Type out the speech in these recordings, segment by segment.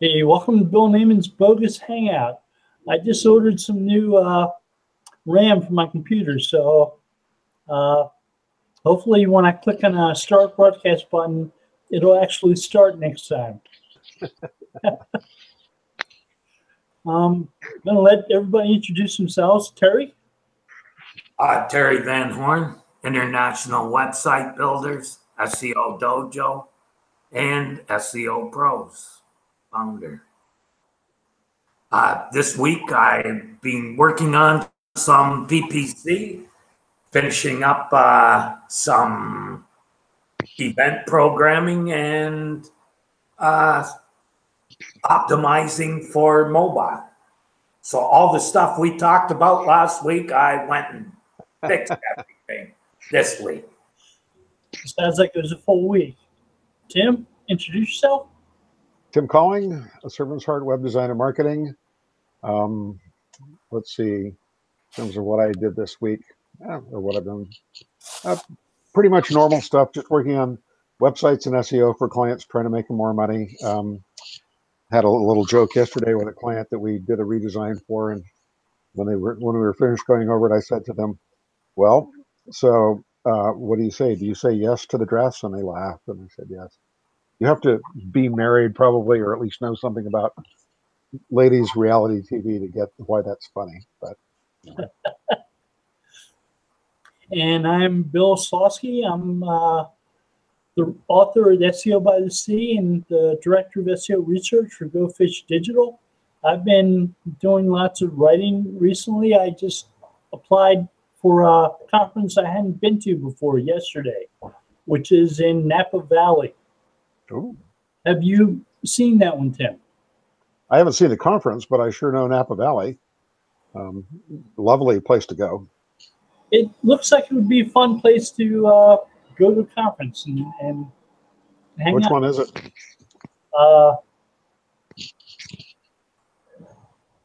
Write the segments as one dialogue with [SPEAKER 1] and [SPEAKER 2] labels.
[SPEAKER 1] Hey, welcome to Bill Neiman's Bogus Hangout. I just ordered some new RAM for my computer, so hopefully when I click on a start broadcast button, it'll actually start next time. I'm going to let everybody introduce themselves. Terry?
[SPEAKER 2] Terry Van Horn, International Website Builders, SEO Dojo, and SEO Pros founder. This week I've been working on some PPC, finishing up some event programming and optimizing for mobile. So all the stuff we talked about last week, I went and fixed everything this week.
[SPEAKER 1] Sounds like it was a full week. Tim, introduce yourself.
[SPEAKER 3] Tim Calling, a Servant's Heart web design and marketing. Let's see, in terms of what I did this week, or what I've done. Pretty much normal stuff, just working on websites and SEO for clients, trying to make them more money. Had a little joke yesterday with a client that we did a redesign for, and when we were finished going over it, I said to them, well, so what do you say? Do you say yes to the dress? And they laughed, and I said yes. You have to be married probably, or at least know something about ladies reality TV to get why that's funny. But anyway.
[SPEAKER 1] And I'm Bill Slosky. I'm the author of SEO by the Sea and the director of SEO research for Go Fish Digital. I've been doing lots of writing recently. I just applied for a conference I hadn't been to before yesterday, which is in Napa Valley.
[SPEAKER 3] Ooh.
[SPEAKER 1] Have you seen that one, Tim?
[SPEAKER 3] I haven't seen the conference, but I sure know Napa Valley. Lovely place to go.
[SPEAKER 1] It looks like it would be a fun place to go to a conference and hang out.
[SPEAKER 3] Which one is it?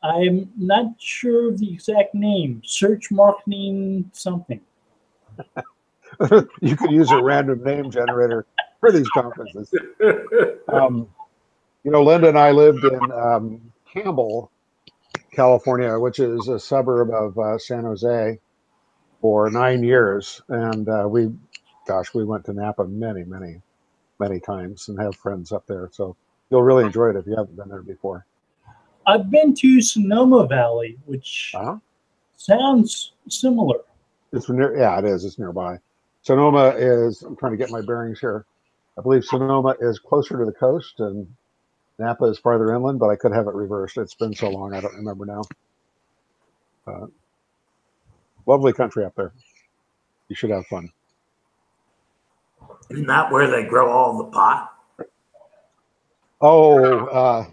[SPEAKER 1] I'm not sure of the exact name. Search marketing something.
[SPEAKER 3] You could use a random name generator for these conferences. You know, Linda and I lived in Campbell, California, which is a suburb of San Jose, for 9 years, and we went to Napa many times and have friends up there. So you'll really enjoy it if you haven't been there before.
[SPEAKER 1] I've been to Sonoma Valley, which sounds similar.
[SPEAKER 3] It's near, yeah, it is. It's nearby. Sonoma is, I'm trying to get my bearings here. I believe Sonoma is closer to the coast and Napa is farther inland, but I could have it reversed. It's been so long, I don't remember now. Lovely country up there. You should have fun.
[SPEAKER 2] Isn't that where they grow all the pot?
[SPEAKER 3] Oh,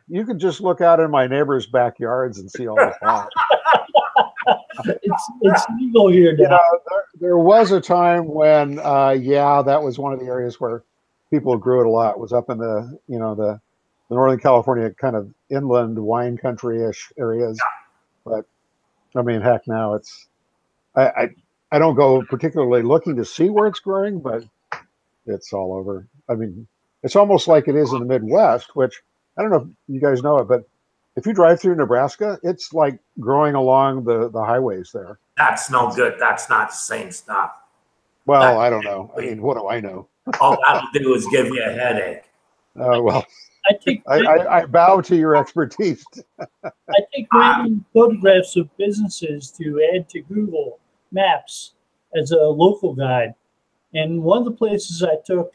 [SPEAKER 3] you can just look out in my neighbors' backyards and see all the pot.
[SPEAKER 1] It's legal here now.
[SPEAKER 3] You know, there was a time when, yeah, that was one of the areas where people grew it a lot. It was up in the, you know, the Northern California kind of inland wine country-ish areas. But I mean, heck, now it's, I don't go particularly looking to see where it's growing, but it's all over. I mean, it's almost like it is in the Midwest, which I don't know if you guys know it, but if you drive through Nebraska, it's like growing along the highways there.
[SPEAKER 2] That's no good. That's not the same stuff.
[SPEAKER 3] Well, I don't know. I mean, what do I know?
[SPEAKER 2] All that'll do is give you a headache.
[SPEAKER 3] Well,
[SPEAKER 1] I
[SPEAKER 3] I bow to your expertise.
[SPEAKER 1] I take random photographs of businesses to add to Google Maps as a local guide. And one of the places I took,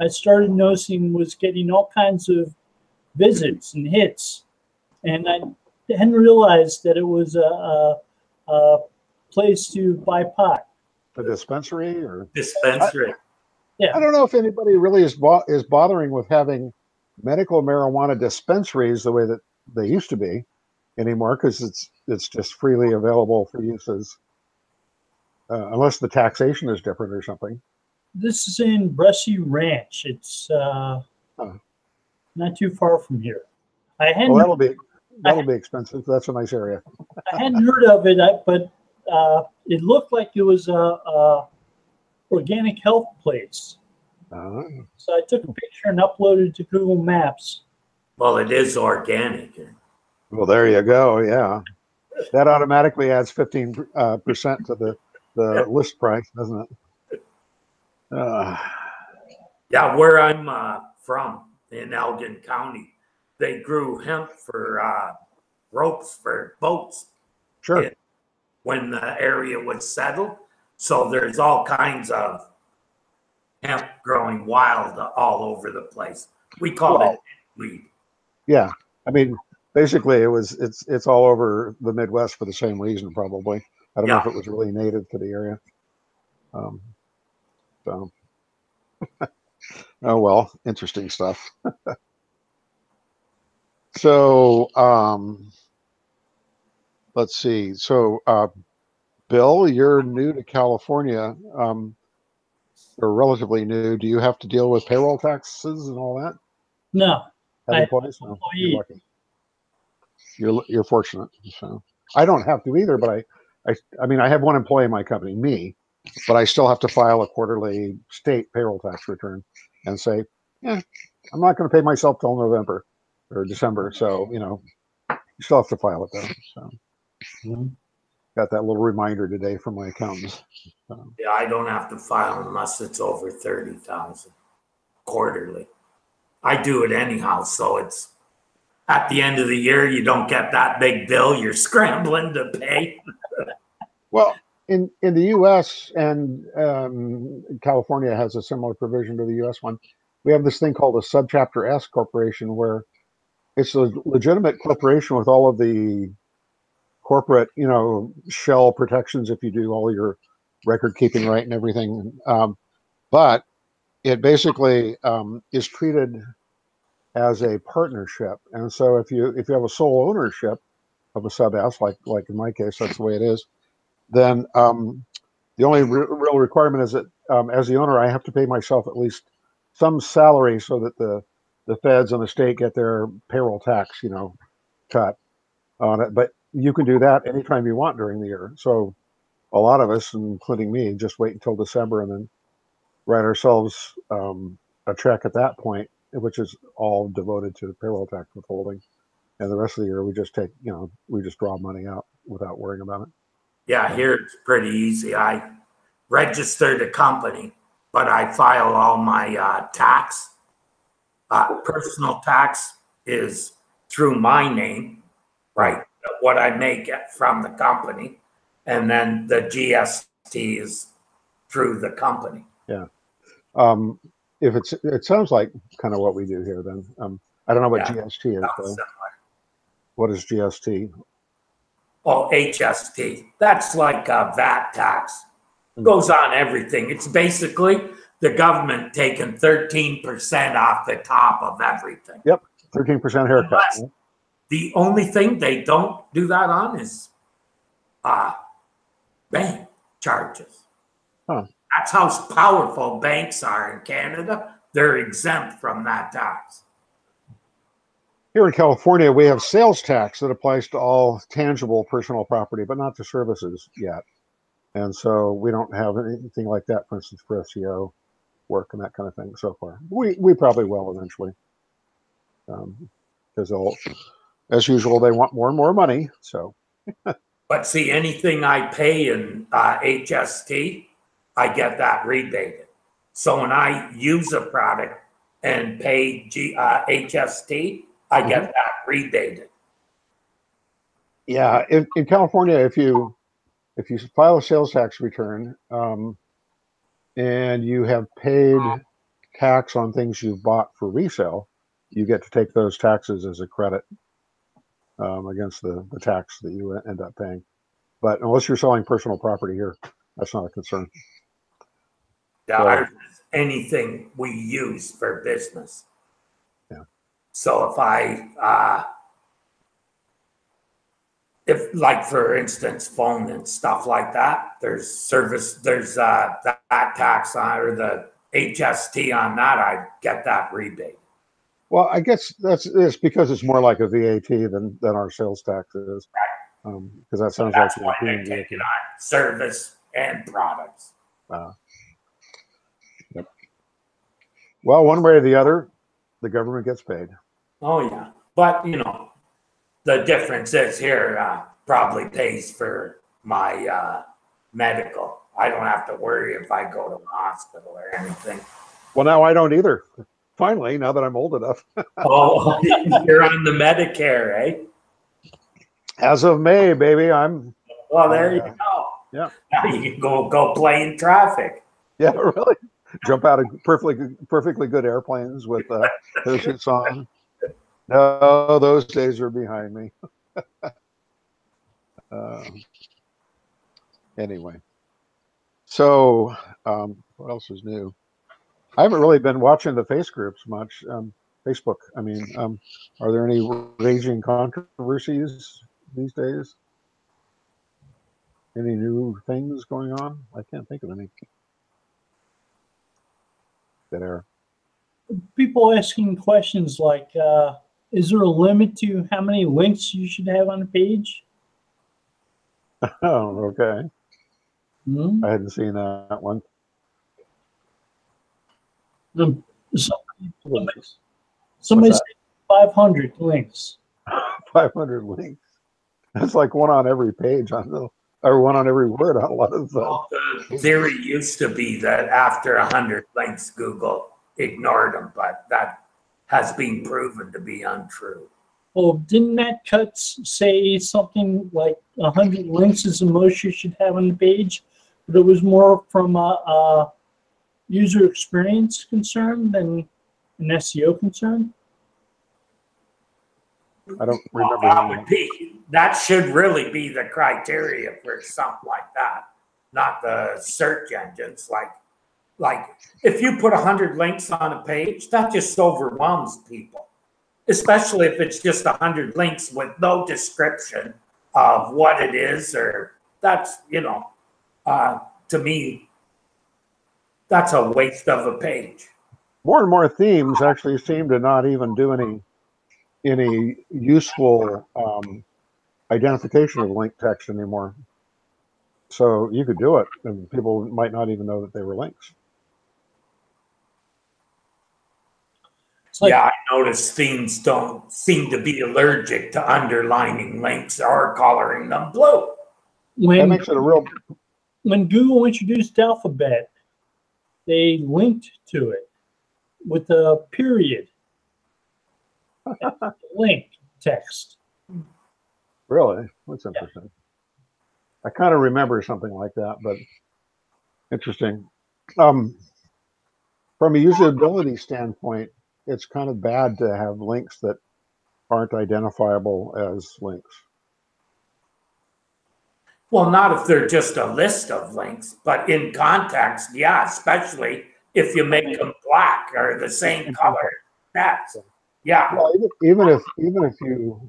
[SPEAKER 1] I started noticing was getting all kinds of visits and hits. And I hadn't realized that it was a place to buy pot.
[SPEAKER 3] A dispensary or
[SPEAKER 2] dispensary.
[SPEAKER 1] Yeah.
[SPEAKER 3] I don't know if anybody really is bothering with having medical marijuana dispensaries the way that they used to be anymore, because it's just freely available for uses, unless the taxation is different or something.
[SPEAKER 1] This is in Bressy Ranch. It's not too far from here.
[SPEAKER 3] Well, that'll be expensive. That's a nice area.
[SPEAKER 1] I hadn't heard of it, but it looked like it was a organic health place. So I took a picture and uploaded it to Google Maps.
[SPEAKER 2] Well, it is organic.
[SPEAKER 3] Well, there you go. Yeah, that automatically adds 15% to the list price, doesn't it?
[SPEAKER 2] Yeah, where I'm from in Elgin County, they grew hemp for ropes for boats.
[SPEAKER 3] Sure.
[SPEAKER 2] When the area was settled. So there's all kinds of hemp growing wild all over the place. We call it weed.
[SPEAKER 3] Yeah, I mean, basically, it's all over the Midwest for the same reason, probably. I don't know if it was really native to the area. So, oh well, interesting stuff. So, let's see. So, Bill, you're new to California, or relatively new. Do you have to deal with payroll taxes and all that?
[SPEAKER 1] No,
[SPEAKER 3] Have employees? No, you're lucky. You're fortunate. So, I don't have to either, but I mean, I have one employee in my company, me, but I still have to file a quarterly state payroll tax return and say, yeah, I'm not going to pay myself till November or December. So, you know, you still have to file it though. So got that little reminder today from my accountants.
[SPEAKER 2] Yeah, I don't have to file unless it's over 30,000 quarterly. I do it anyhow. So it's at the end of the year, you don't get that big bill. You're scrambling to pay.
[SPEAKER 3] Well, in the U.S. and California has a similar provision to the U.S. one. We have this thing called a subchapter S corporation, where it's a legitimate corporation with all of the corporate, you know, shell protections if you do all your record keeping right and everything. But it basically is treated as a partnership, and so if you have a sole ownership of a sub S, like in my case, that's the way it is, then the only real requirement is that as the owner, I have to pay myself at least some salary so that the feds and the state get their payroll tax, you know, cut on it. But you can do that anytime you want during the year. So a lot of us, including me, just wait until December and then write ourselves a check at that point, which is all devoted to payroll tax withholding. And the rest of the year, we just take, you know, we just draw money out without worrying about it.
[SPEAKER 2] Yeah, here it's pretty easy. I registered a company, but I file all my tax. Personal tax is through my name, right? What I make from the company. And then the GST is through the company.
[SPEAKER 3] Yeah. If it sounds like kind of what we do here, then I don't know what GST is, though. What is GST?
[SPEAKER 2] Oh, HST. That's like a VAT tax. Goes on everything. It's basically the government taking 13% off the top of everything.
[SPEAKER 3] Yep, 13% haircut.
[SPEAKER 2] The only thing they don't do that on is bank charges.
[SPEAKER 3] Huh.
[SPEAKER 2] That's how powerful banks are in Canada. They're exempt from that tax.
[SPEAKER 3] Here in California, we have sales tax that applies to all tangible personal property, but not to services yet. And so we don't have anything like that, for instance, for SEO work and that kind of thing so far. We probably will eventually. Because as usual, they want more and more money. So,
[SPEAKER 2] but see, anything I pay in HST, I get that rebated. So when I use a product and pay HST, I get that rebated.
[SPEAKER 3] Yeah, in California, if you file a sales tax return and you have paid tax on things you've bought for resale, you get to take those taxes as a credit against the tax that you end up paying. But unless you're selling personal property here, that's not a concern.
[SPEAKER 2] Yeah, so, anything we use for business.
[SPEAKER 3] Yeah.
[SPEAKER 2] So if like for instance, phone and stuff like that, there's that tax on or the HST on that, I get that rebate.
[SPEAKER 3] Well, I guess it's because it's more like a VAT than our sales tax is.
[SPEAKER 2] Right.
[SPEAKER 3] Because that sounds like
[SPEAKER 2] why they take it on service and products.
[SPEAKER 3] Yep. Well, one way or the other, the government gets paid.
[SPEAKER 2] Oh yeah, but you know, the difference is here probably pays for my medical. I don't have to worry if I go to the hospital or anything.
[SPEAKER 3] Well, now I don't either. Finally, now that I'm old enough.
[SPEAKER 2] Oh, you're on the Medicare, eh?
[SPEAKER 3] As of May, baby, I'm.
[SPEAKER 2] Well, there you go.
[SPEAKER 3] Yeah.
[SPEAKER 2] Now you can go play in traffic.
[SPEAKER 3] Yeah, really. Jump out of perfectly good airplanes with parachutes on. No, those days are behind me. Anyway, so what else is new? I haven't really been watching the face groups much. Facebook. I mean, are there any raging controversies these days? Any new things going on? I can't think of any. That are.
[SPEAKER 1] People asking questions like, is there a limit to how many links you should have on a page?
[SPEAKER 3] Oh, okay.
[SPEAKER 1] Hmm?
[SPEAKER 3] I hadn't seen that one.
[SPEAKER 1] Somebody said 500 links.
[SPEAKER 3] 500 links. That's like one on every page on the, or one on every word on a lot of
[SPEAKER 2] Well, the theory used to be that after 100 links, Google ignored them, but that has been proven to be untrue.
[SPEAKER 1] Well, didn't Matt Cutts say something like 100 links is the most you should have on the page? But it was more from a user experience concern than an SEO concern.
[SPEAKER 3] I don't remember.
[SPEAKER 2] Well, that should really be the criteria for something like that, not the search engines. Like if you put 100 links on a page, that just overwhelms people, especially if it's just 100 links with no description of what it is, or that's, you know, to me, that's a waste of a page.
[SPEAKER 3] More and more themes actually seem to not even do any useful identification of link text anymore. So you could do it, and people might not even know that they were links.
[SPEAKER 1] Like,
[SPEAKER 2] yeah, I noticed themes don't seem to be allergic to underlining links or coloring them blue.
[SPEAKER 3] That makes it a real.
[SPEAKER 1] When Google introduced Alphabet, they linked to it with a period. Link text.
[SPEAKER 3] Really? That's interesting. Yeah. I kind of remember something like that, but interesting. From a usability standpoint, it's kind of bad to have links that aren't identifiable as links.
[SPEAKER 2] Well, not if they're just a list of links, but in context, yeah, especially if you make them black or the same color. That's, yeah.
[SPEAKER 3] Well, even if you,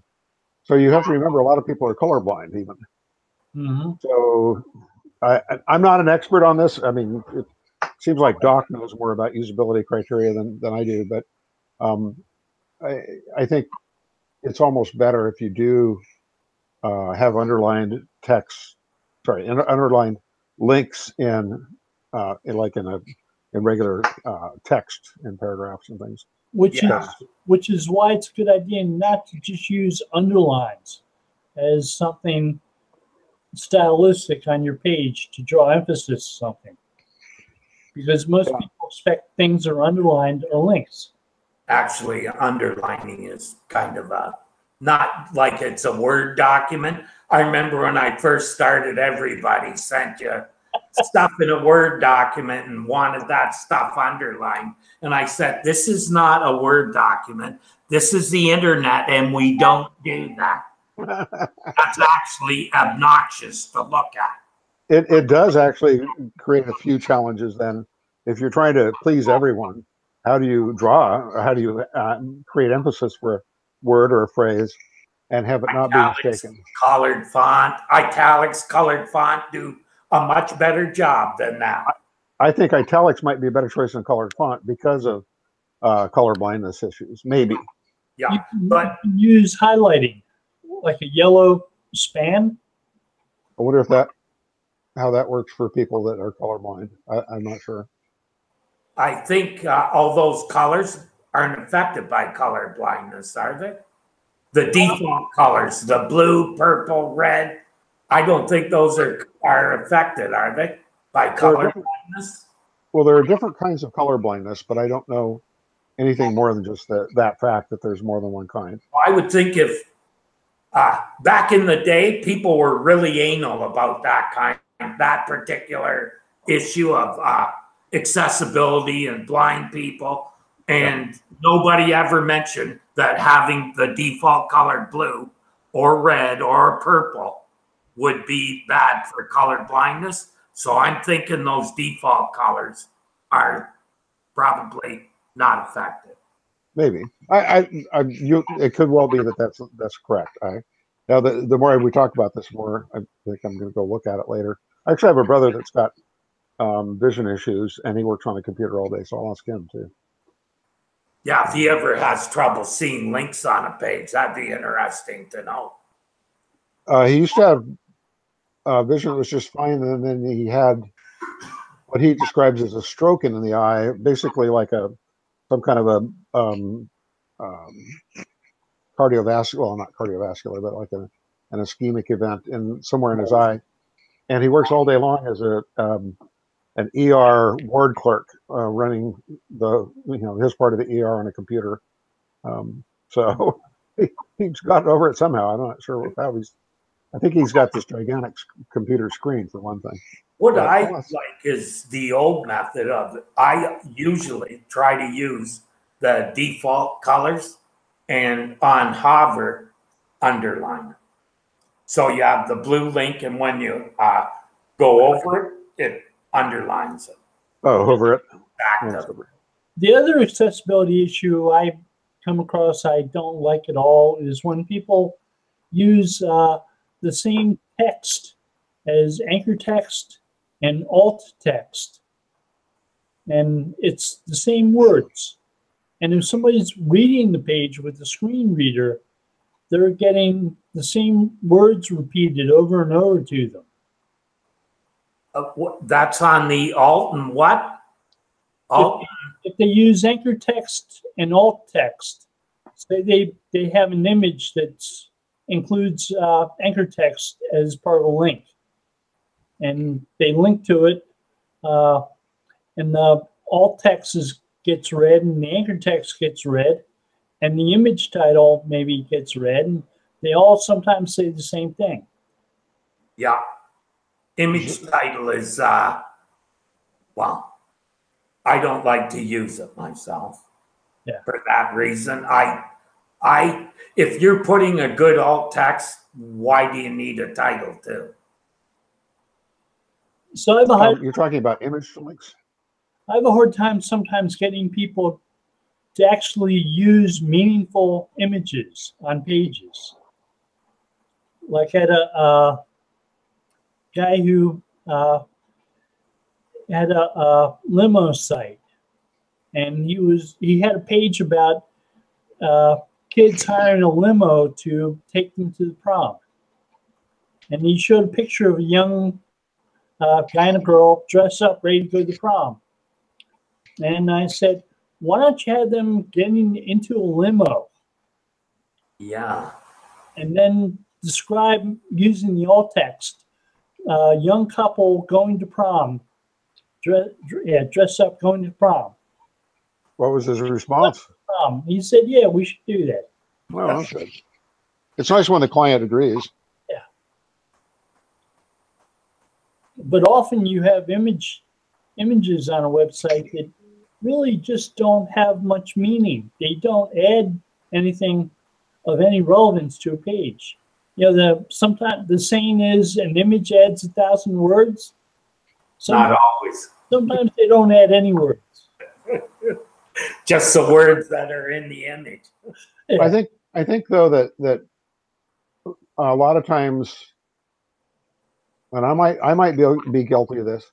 [SPEAKER 3] so you have to remember a lot of people are colorblind even.
[SPEAKER 1] Mm-hmm.
[SPEAKER 3] So I'm not an expert on this. I mean, it seems like Doc knows more about usability criteria than I do, but I think it's almost better if you do have underlined text, underlined links in regular text in paragraphs and things.
[SPEAKER 1] Which is why it's a good idea not to just use underlines as something stylistic on your page to draw emphasis on something. Because most people expect things that are underlined or links.
[SPEAKER 2] Actually, underlining is kind of not like it's a Word document. I remember when I first started, everybody sent you stuff in a Word document and wanted that stuff underlined. And I said, this is not a Word document. This is the internet, and we don't do that. That's actually obnoxious to look at.
[SPEAKER 3] It does actually create a few challenges then. If you're trying to please everyone, how do you draw, or how do you create emphasis for a word or a phrase and have it not be mistaken?
[SPEAKER 2] Colored font, italics, colored font do a much better job than that.
[SPEAKER 3] I think italics might be a better choice than colored font because of color blindness issues, maybe.
[SPEAKER 2] Yeah, but
[SPEAKER 1] you can use highlighting, like a yellow span.
[SPEAKER 3] I wonder if how that works for people that are colorblind. I'm not sure.
[SPEAKER 2] I think all those colors aren't affected by color blindness, are they? The default colors, the blue, purple, red, I don't think those are affected, are they, by color blindness?
[SPEAKER 3] Well, there are different kinds of color blindness, but I don't know anything more than just that fact that there's more than one kind.
[SPEAKER 2] I would think if back in the day, people were really anal about that particular issue of accessibility and blind people, and nobody ever mentioned that having the default color blue or red or purple would be bad for color blindness. So I'm thinking those default colors are probably not affected.
[SPEAKER 3] Maybe it could well be that's correct. Now the more we talk about this, more I think I'm going to go look at it later. I actually have a brother that's got vision issues, and he works on a computer all day, so I'll ask him too.
[SPEAKER 2] Yeah, if he ever has trouble seeing links on a page, that'd be interesting to know.
[SPEAKER 3] He used to have vision that was just fine, and then he had what he describes as a stroke in the eye, basically like some kind of a cardiovascular, well, not cardiovascular, but like an ischemic event somewhere in his eye. And he works all day long as an ER ward clerk, running his part of the ER on a computer. So he's gotten over it somehow. I'm not sure how I think he's got this gigantic computer screen for one thing.
[SPEAKER 2] What I like is the old method of, I usually try to use the default colors and on hover, underline it. So you have the blue link, and when you go over it, it underlines it.
[SPEAKER 3] Oh, over it.
[SPEAKER 1] The other accessibility issue I come across I don't like at all is when people use the same text as anchor text and alt text, and it's the same words. And if somebody's reading the page with the screen reader, they're getting the same words repeated over and over to them.
[SPEAKER 2] That's on the alt and what? Alt?
[SPEAKER 1] If they use anchor text and alt text, say they have an image that includes anchor text as part of a link, and they link to it, and the alt text gets read, and the anchor text gets read, and the image title maybe gets read, and they all sometimes say the same thing.
[SPEAKER 2] Yeah. Image title is, well, I don't like to use it myself.
[SPEAKER 1] Yeah.
[SPEAKER 2] For that reason, if you're putting a good alt text, why do you need a title too?
[SPEAKER 1] So
[SPEAKER 3] you're talking about image links?
[SPEAKER 1] I have a hard time sometimes getting people to actually use meaningful images on pages. Like I had a guy who had a limo site, and he had a page about kids hiring a limo to take them to the prom, and he showed a picture of a young guy and a girl dressed up, ready to go to the prom. And I said, why don't you have them getting into a limo?
[SPEAKER 2] Yeah.
[SPEAKER 1] And then describe, using the alt text, young couple going to prom, dress up going to prom.
[SPEAKER 3] What was his response?
[SPEAKER 1] He said, yeah, we should do that.
[SPEAKER 3] Well, that's good. It's nice when the client agrees.
[SPEAKER 1] Yeah. But often you have images on a website that really just don't have much meaning. They don't add anything of any relevance to a page. You know, sometimes the saying is an image adds 1,000 words.
[SPEAKER 2] Not always.
[SPEAKER 1] Sometimes they don't add any words.
[SPEAKER 2] Just the words that are in the image.
[SPEAKER 3] Yeah. I think though that a lot of times, and I might be guilty of this.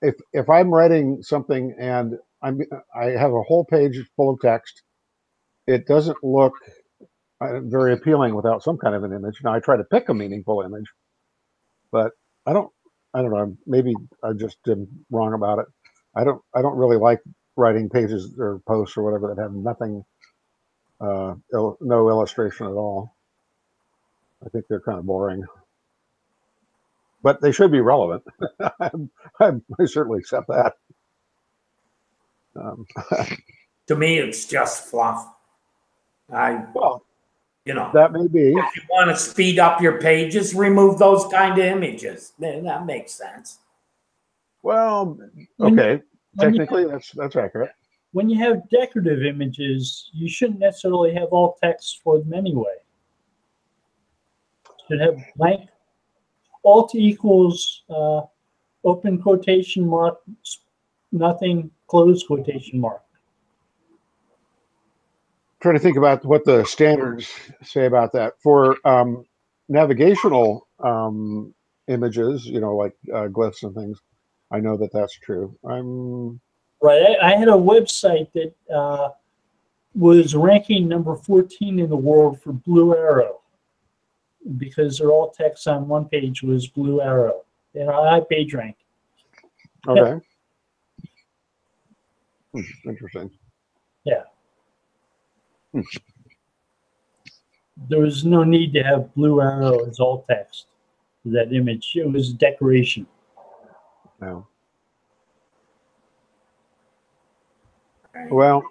[SPEAKER 3] If I'm writing something and I have a whole page full of text, it doesn't look very appealing without some kind of an image. Now I try to pick a meaningful image, but I don't know. Maybe I just am wrong about it. I don't really like writing pages or posts or whatever that have nothing, no illustration at all. I think they're kind of boring, but they should be relevant. I certainly accept that.
[SPEAKER 2] To me, it's just fluff.
[SPEAKER 3] Well,
[SPEAKER 2] you know,
[SPEAKER 3] that may be.
[SPEAKER 2] if you want to speed up your pages, remove those kind of images. Then that makes sense.
[SPEAKER 3] Well, okay. Technically, that's accurate.
[SPEAKER 1] When you have decorative images, you shouldn't necessarily have all text for them anyway. You should have blank. Alt equals open quotation mark, nothing, close quotation mark.
[SPEAKER 3] Trying to think about what the standards say about that for navigational images, you know, like glyphs and things. I know that that's true.
[SPEAKER 1] Right. I had a website that was ranking number 14 in the world for Blue Arrow because their alt text on one page was Blue Arrow. And I page rank.
[SPEAKER 3] Okay. Interesting.
[SPEAKER 1] Yeah. There was no need to have Blue Arrow as alt text for that image. It was decoration.
[SPEAKER 3] No. Well,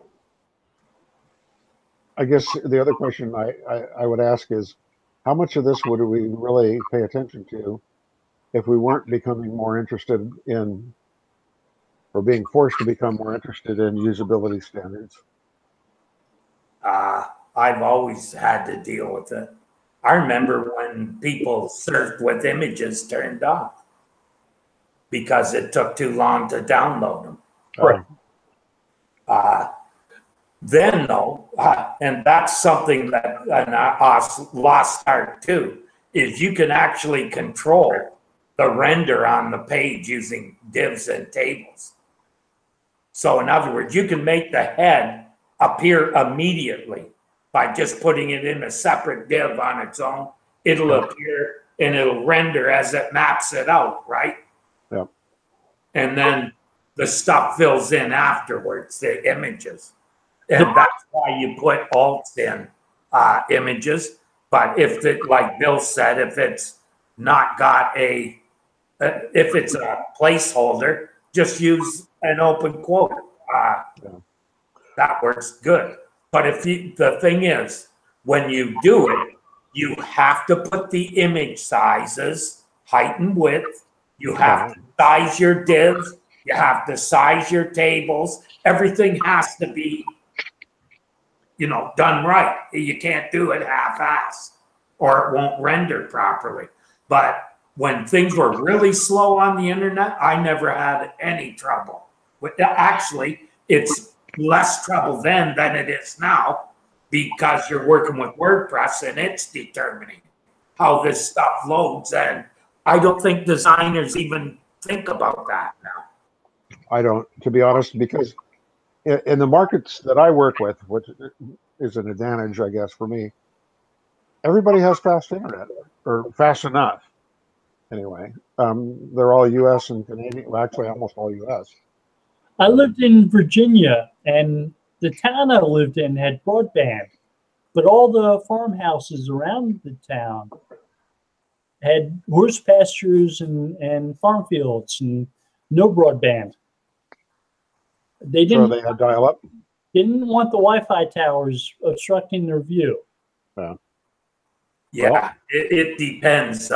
[SPEAKER 3] I guess the other question I would ask is, how much of this would we really pay attention to if we weren't becoming more interested in, or being forced to become more interested in usability standards?
[SPEAKER 2] I've always had to deal with it. I remember when people surfed with images turned off because it took too long to download them.
[SPEAKER 1] Right.
[SPEAKER 2] Then though, and that's something that lost art too, is you can actually control the render on the page using divs and tables. So in other words, you can make the head appear immediately by just putting it in a separate div on its own. It'll appear and it'll render as it maps it out, right?
[SPEAKER 3] Yep.
[SPEAKER 2] And then the stuff fills in afterwards, the images. And that's why you put alts in images. But if like Bill said, if it's not got if it's a placeholder, just use an open quote. That works good. But the thing is, when you do it, you have to put the image sizes, height and width. You have to size your divs. You have to size your tables. Everything has to be, you know, done right. You can't do it half-assed or it won't render properly. But when things were really slow on the internet, I never had any trouble. Actually, it's less trouble then than it is now because you're working with WordPress and it's determining how this stuff loads. And I don't think designers even think about that now.
[SPEAKER 3] I don't, to be honest, because in the markets that I work with, which is an advantage, I guess, for me, everybody has fast internet, or fast enough. Anyway, they're all U.S. and Canadian. Well, actually, almost all U.S.
[SPEAKER 1] I lived in Virginia, and the town I lived in had broadband, but all the farmhouses around the town had horse pastures and farm fields and no broadband. They didn't.
[SPEAKER 3] So they had dial-up.
[SPEAKER 1] Didn't want the Wi-Fi towers obstructing their view.
[SPEAKER 2] Yeah, well, it depends.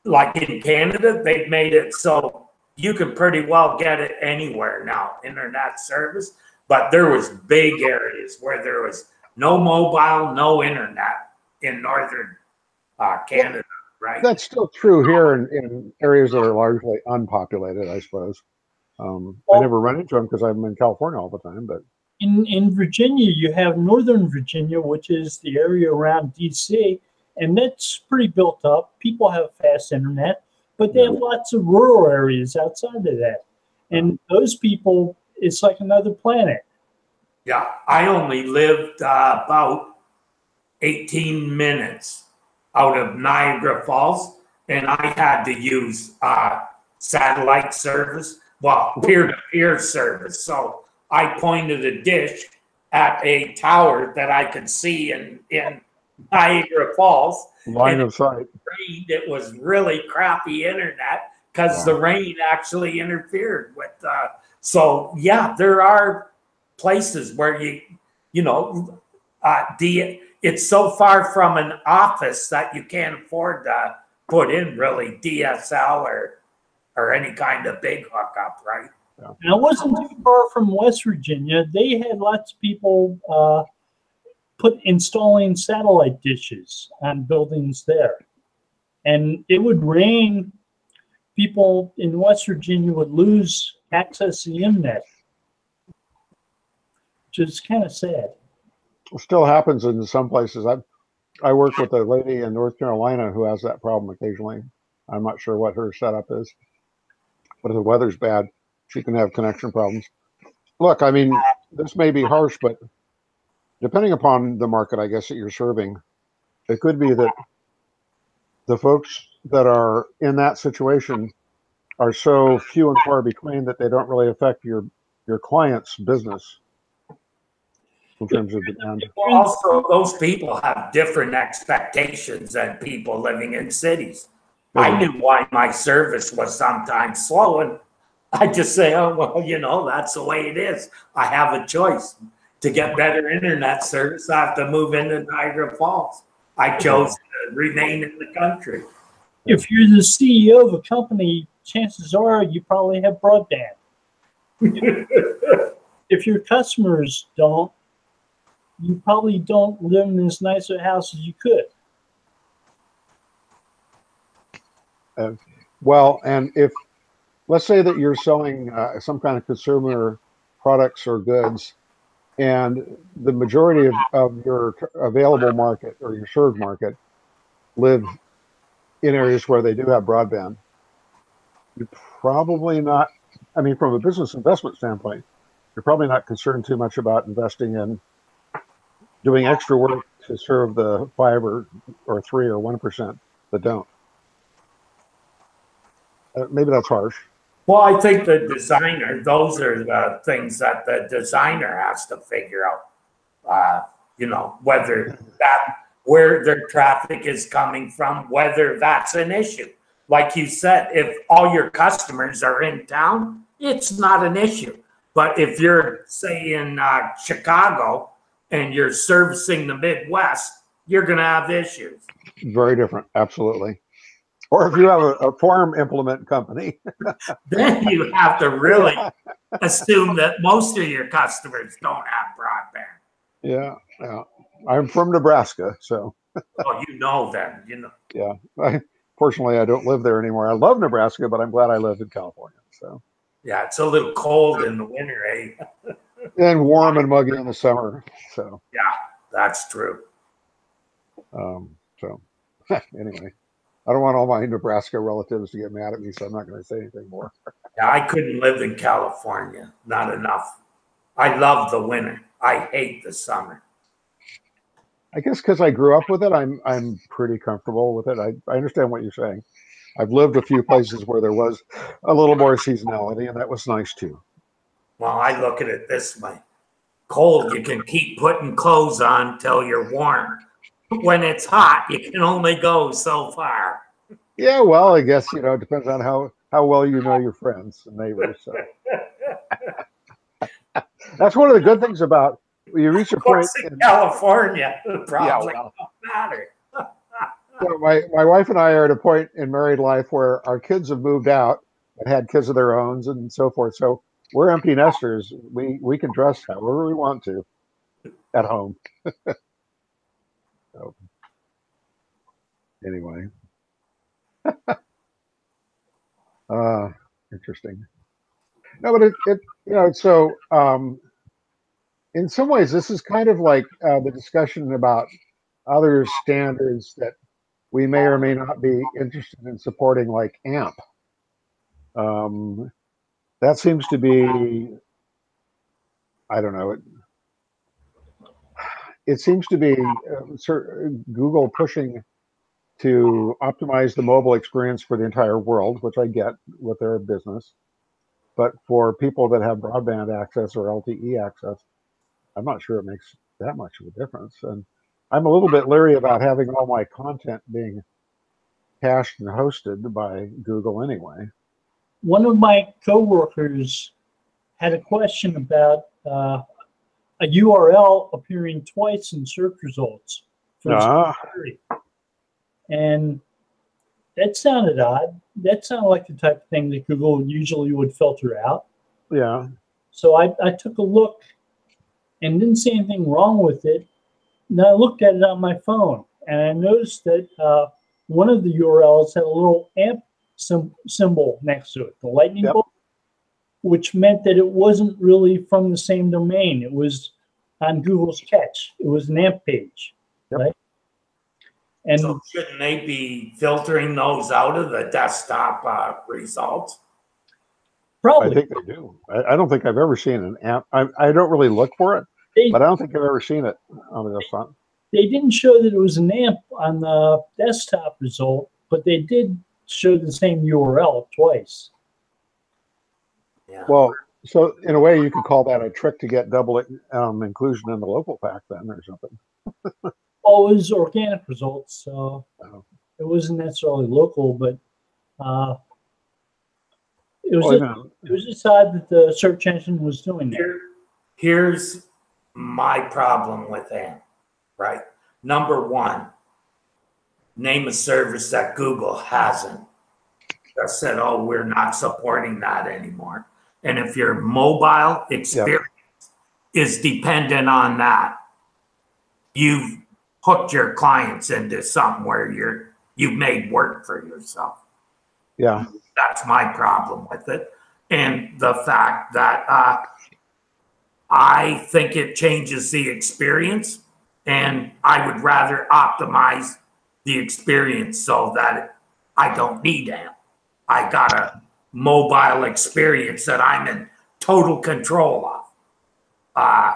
[SPEAKER 2] Like in Canada, they've made it so you can pretty well get it anywhere now, internet service. But there was big areas where there was no mobile, no internet in northern Canada, right?
[SPEAKER 3] That's still true here in areas that are largely unpopulated, I suppose. I never run into them because I'm in California all the time. But
[SPEAKER 1] in Virginia, you have Northern Virginia, which is the area around D.C., and that's pretty built up. People have fast internet, but they have lots of rural areas outside of that. And those people, it's like another planet.
[SPEAKER 2] Yeah, I only lived about 18 minutes out of Niagara Falls, and I had to use satellite service, well, peer-to-peer service. So I pointed a dish at a tower that I could see in Niagara Falls.
[SPEAKER 3] Line of sight.
[SPEAKER 2] It was really crappy internet because the rain actually interfered with. So yeah, there are places where it's so far from an office that you can't afford to put in really DSL or any kind of big hookup, right?
[SPEAKER 1] And it wasn't too far from West Virginia. They had lots of people installing satellite dishes on buildings there. And it would rain. People in West Virginia would lose access to the internet, which is kind of sad.
[SPEAKER 3] It still happens in some places. I work with a lady in North Carolina who has that problem occasionally. I'm not sure what her setup is, but if the weather's bad, she can have connection problems. Look, I mean, this may be harsh, but depending upon the market, I guess, that you're serving, it could be that the folks that are in that situation are so few and far between that they don't really affect your client's business in terms of demand.
[SPEAKER 2] Well, also, those people have different expectations than people living in cities. I knew why my service was sometimes slow, and I just say, oh, well, that's the way it is. I have a choice. To get better internet service, I have to move into Niagara Falls. I chose to remain in the country.
[SPEAKER 1] If you're the CEO of a company, chances are you probably have broadband. If your customers don't, you probably don't live in as nice a house as you could.
[SPEAKER 3] Well, and if, let's say that you're selling some kind of consumer products or goods, and the majority of your available market or your served market live in areas where they do have broadband, you're probably not, I mean, from a business investment standpoint, you're probably not concerned too much about investing in doing extra work to serve the 5 or 3 or 1% that don't. Maybe that's harsh.
[SPEAKER 2] Well, I think the designer, those are the things that the designer has to figure out. Whether where their traffic is coming from, whether that's an issue. Like you said, if all your customers are in town, it's not an issue. But if you're, say, in Chicago and you're servicing the Midwest, you're going to have issues.
[SPEAKER 3] Very different, absolutely. Or if you have a farm implement company,
[SPEAKER 2] then you have to really assume that most of your customers don't have broadband.
[SPEAKER 3] Yeah. I'm from Nebraska, so.
[SPEAKER 2] Oh, then.
[SPEAKER 3] Yeah. Fortunately, I don't live there anymore. I love Nebraska, but I'm glad I live in California. So.
[SPEAKER 2] Yeah, it's a little cold in the winter, eh?
[SPEAKER 3] And warm and muggy in the summer. So.
[SPEAKER 2] Yeah, that's true.
[SPEAKER 3] So, anyway. I don't want all my Nebraska relatives to get mad at me, so I'm not going to say anything more.
[SPEAKER 2] Yeah, I couldn't live in California. Not enough. I love the winter. I hate the summer.
[SPEAKER 3] I guess because I grew up with it, I'm pretty comfortable with it. I understand what you're saying. I've lived a few places where there was a little more seasonality, and that was nice too.
[SPEAKER 2] Well, I look at it this way. Cold, you can keep putting clothes on till you're warm. When it's hot, you can only go so far.
[SPEAKER 3] Yeah, well, I guess, it depends on how well you know your friends and neighbors. So. That's one of the good things about you reach a point
[SPEAKER 2] in California. Probably don't matter.
[SPEAKER 3] So my wife and I are at a point in married life where our kids have moved out and had kids of their own and so forth. So we're empty nesters. We can dress however we want to at home. So, anyway, interesting. No, but so in some ways, this is kind of like the discussion about other standards that we may or may not be interested in supporting, like AMP. That seems to be, I don't know, it seems to be Google pushing to optimize the mobile experience for the entire world, which I get with their business. But for people that have broadband access or LTE access, I'm not sure it makes that much of a difference. And I'm a little bit leery about having all my content being cached and hosted by Google anyway.
[SPEAKER 1] One of my coworkers had a question about a URL appearing twice in search results for security. And that sounded odd. That sounded like the type of thing that Google usually would filter out.
[SPEAKER 3] Yeah.
[SPEAKER 1] So I took a look and didn't see anything wrong with it. And I looked at it on my phone, and I noticed that one of the URLs had a little amp symbol next to it, the lightning bolt, which meant that it wasn't really from the same domain. It was on Google's catch. It was an AMP page, right? And
[SPEAKER 2] so shouldn't they be filtering those out of the desktop results?
[SPEAKER 1] Probably.
[SPEAKER 3] I think they do. I don't think I've ever seen an AMP. I don't really look for it, but I don't think I've ever seen it on the desktop.
[SPEAKER 1] They didn't show that it was an AMP on the desktop result, but they did show the same URL twice.
[SPEAKER 2] Yeah.
[SPEAKER 3] Well, so in a way, you could call that a trick to get double inclusion in the local pack then or something.
[SPEAKER 1] Well, it was organic results, so it wasn't necessarily local, but it was just odd that the search engine was doing that.
[SPEAKER 2] Here's my problem with AMP, right? Number one, name a service that Google hasn't. That said, oh, we're not supporting that anymore. And if your mobile experience is dependent on that, you've hooked your clients into something where you've made work for yourself.
[SPEAKER 3] Yeah.
[SPEAKER 2] That's my problem with it. And the fact that I think it changes the experience, and I would rather optimize the experience so that I don't need AMP. I got a mobile experience that I'm in total control of.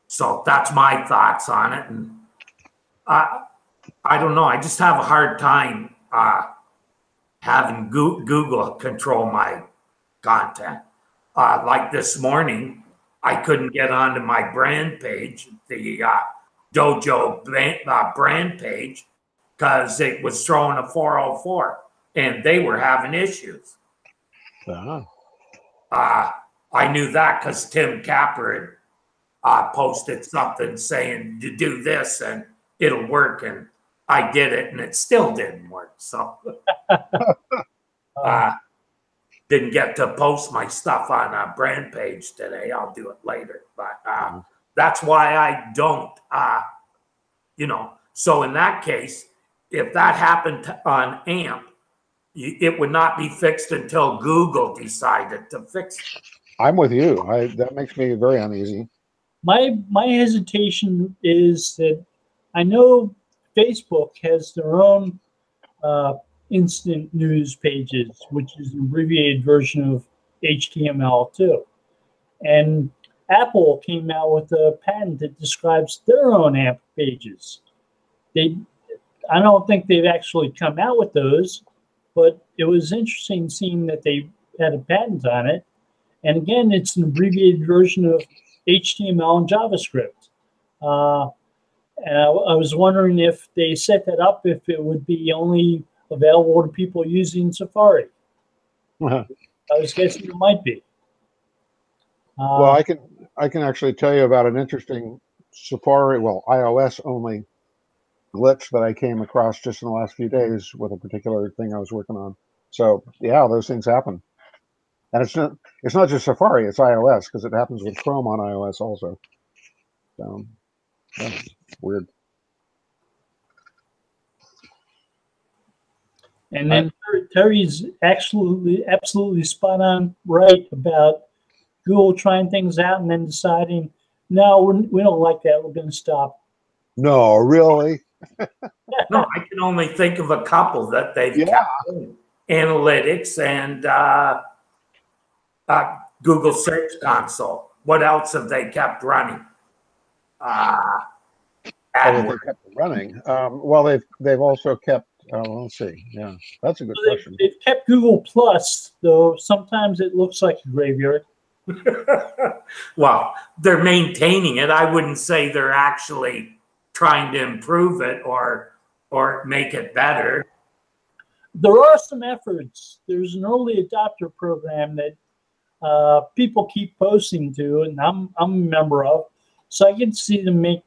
[SPEAKER 2] So that's my thoughts on it. And I don't know. I just have a hard time having Google control my content. Like this morning, I couldn't get onto my brand page, the Dojo brand page, because it was throwing a 404 and they were having issues. I knew that because Tim Capper had posted something saying to do this and it'll work, and I did it and it still didn't work. So didn't get to post my stuff on a brand page today. I'll do it later, but that's why I don't, so in that case, if that happened on AMP, it would not be fixed until Google decided to fix it.
[SPEAKER 3] I'm with you. That makes me very uneasy.
[SPEAKER 1] My hesitation is that I know Facebook has their own instant news pages, which is an abbreviated version of HTML2. And Apple came out with a patent that describes their own AMP pages. I don't think they've actually come out with those, but it was interesting seeing that they had a patent on it. And again, it's an abbreviated version of HTML and JavaScript. And I was wondering if they set that up, if it would be only available to people using Safari. I was guessing it might be.
[SPEAKER 3] Well, I can actually tell you about an interesting Safari, iOS only glitch that I came across just in the last few days with a particular thing I was working on. So yeah, those things happen. And it's not just Safari, it's iOS, because it happens with Chrome on iOS also. So that's weird.
[SPEAKER 1] And then Terry's absolutely spot on right about Google trying things out and then deciding, no, we don't like that. We're going to stop.
[SPEAKER 3] No, really?
[SPEAKER 2] No, I can only think of a couple that they've kept doing. Analytics and Google Search Console. What else have they kept running?
[SPEAKER 3] They kept running. Well, they've also kept let's see. Yeah, that's a good
[SPEAKER 1] So
[SPEAKER 3] question.
[SPEAKER 1] they've kept Google Plus, though sometimes it looks like a graveyard.
[SPEAKER 2] Well, they're maintaining it. I wouldn't say they're actually trying to improve it or make it better.
[SPEAKER 1] There are some efforts. There's an early adopter program that people keep posting to, and I'm a member of. So I get to see them make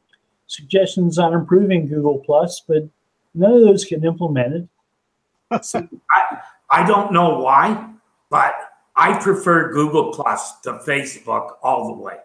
[SPEAKER 1] suggestions on improving Google Plus, but none of those get implemented.
[SPEAKER 2] See, I don't know why, but I prefer Google Plus to Facebook all the way.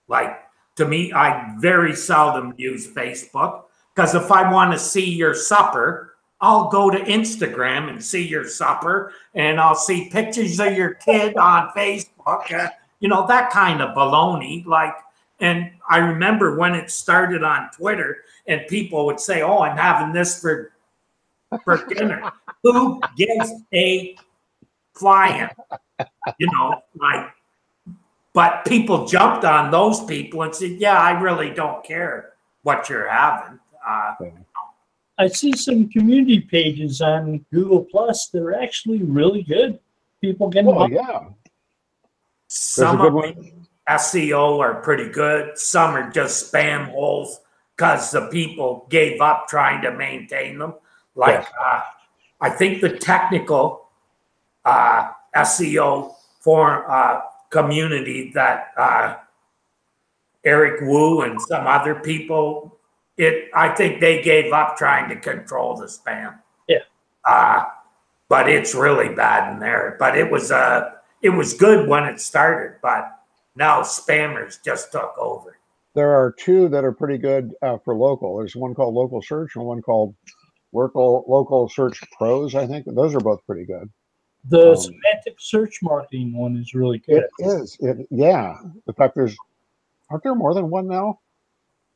[SPEAKER 2] Like, to me, I very seldom use Facebook because if I want to see your supper, I'll go to Instagram and see your supper, and I'll see pictures of your kid on Facebook, you know, that kind of baloney. Like, and I remember when it started on Twitter and people would say, oh, I'm having this for dinner. Who gives a flying? You know, like, but people jumped on those people and said, yeah, I really don't care what you're having.
[SPEAKER 1] I see some community pages on Google Plus that are actually really good. People get involved.
[SPEAKER 3] Yeah.
[SPEAKER 2] Some of the SEO are pretty good. Some are just spam holes because the people gave up trying to maintain them. Like, I think the technical SEO for community that Eric Wu and some other people, I think they gave up trying to control the spam.
[SPEAKER 1] Yeah.
[SPEAKER 2] But it's really bad in there. But it was good when it started, but now spammers just took over.
[SPEAKER 3] There are two that are pretty good for local. There's one called Local Search and one called Local Search Pros, I think. Those are both pretty good.
[SPEAKER 1] The semantic search marketing one is really good.
[SPEAKER 3] It is. Yeah. In fact, aren't there more than one now?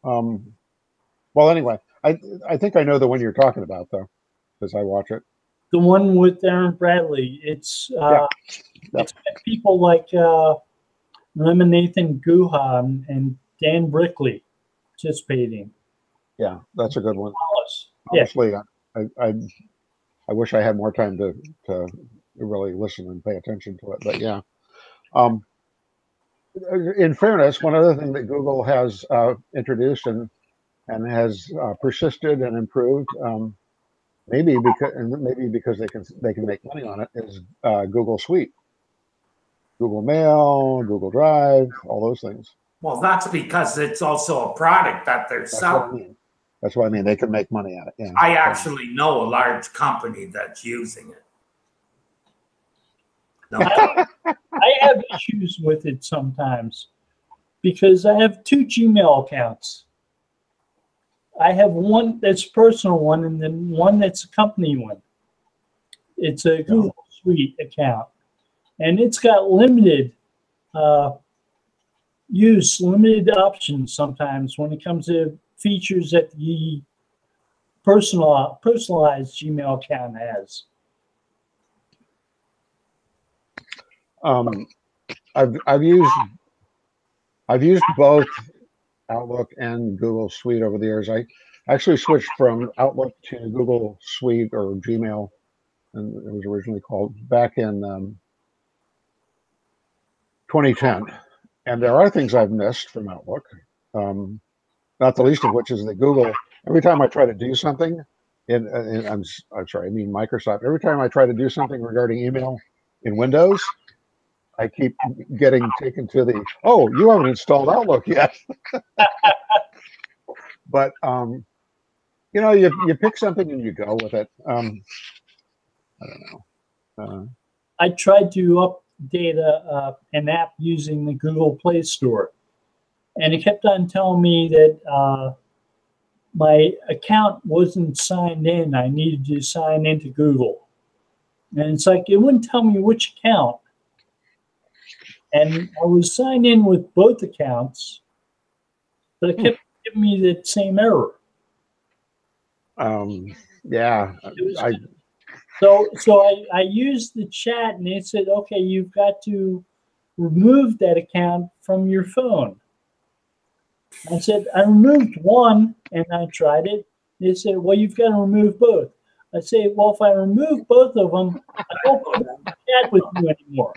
[SPEAKER 3] Well, anyway, I think I know the one you're talking about, though, because I watch it.
[SPEAKER 1] The one with Aaron Bradley. It's it's got people like Lemonathan Guha and Dan Brickley participating.
[SPEAKER 3] Yeah, that's a good one.
[SPEAKER 1] Yeah.
[SPEAKER 3] Honestly, I wish I had more time to really listen and pay attention to it. But yeah, in fairness, one other thing that Google has introduced and has persisted and improved, maybe because they can make money on it, is Google Suite, Google Mail, Google Drive, all those things.
[SPEAKER 2] Well, that's because it's also a product that they're selling.
[SPEAKER 3] That's what I mean. They can make money at it. Yeah.
[SPEAKER 2] I actually know a large company that's using it. No.
[SPEAKER 1] I have issues with it sometimes because I have two Gmail accounts. I have one that's a personal one and then one that's a company one. It's a Google Suite account, and it's got limited use, limited options sometimes when it comes to features that the personalized Gmail account has.
[SPEAKER 3] I've used both Outlook and Google Suite over the years. I actually switched from Outlook to Google Suite or Gmail, and it was originally called, back in 2010. And there are things I've missed from Outlook, not the least of which is that Google, every time I try to do something, I'm sorry, I mean Microsoft, every time I try to do something regarding email in Windows, I keep getting taken to the, oh, you haven't installed Outlook yet. But, you know, you pick something and you go with it. I don't know.
[SPEAKER 1] I tried to update an app using the Google Play Store, and it kept on telling me that my account wasn't signed in. I needed to sign into Google. And it's like, it wouldn't tell me which account. And I was signed in with both accounts, but it kept giving me the same error.
[SPEAKER 3] Yeah.
[SPEAKER 1] So I used the chat, and it said, okay, you've got to remove that account from your phone. I said, I removed one, and I tried it. They said, well, you've got to remove both. I say, well, if I remove both of them, I don't want to chat with you anymore.